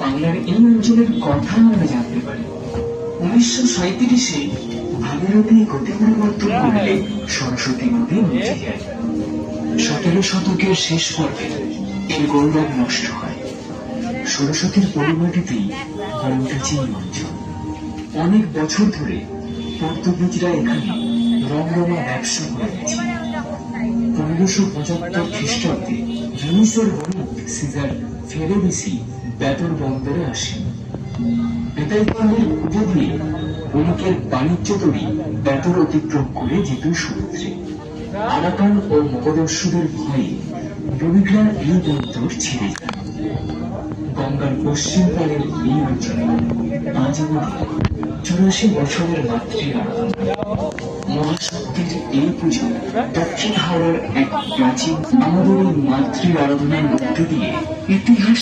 বাংলার এই অঞ্চলের কথা আমরা জানতে পারি। 1937-এ ভাগীরথী গতি পরিবর্তন করলে সরস্বতী নদী মুছে যায়। 17 শতকের শেষ পর্বে এর গৌরব নষ্ট হয়। সরস্বতীর পরিমাটিতেই গড়ে উঠেছে এই অঞ্চল। অনেক বছর ধরে পর্তুগিজরা এখানে রমরমা ব্যবসা করে গেছে। 1575 খ্রিস্টাব্দে ভেনিসের বণিক সিজার ফেরেবিসি বেতর বন্দরে আসেন। বেতাইকান্ডের পূজা দিয়ে বণিকের বাণিজ্য তরী বেতর অতিক্রম করে যেত সমুদ্রে। আরাকান ও মগদস্যুদের ভয়ে বণিকরা এই বন্দর ছেড়ে যান। গঙ্গার পশ্চিম পাড়ের এই অঞ্চলে আজ অবধি 84 বছরের মাতৃ আরাধনা। মহাশক্তির এই পুজো দক্ষিণ হাওড়ার এক প্রাচীন আমাদের এই মাতৃ আরাধনার মধ্যে দিয়ে ইতিহাস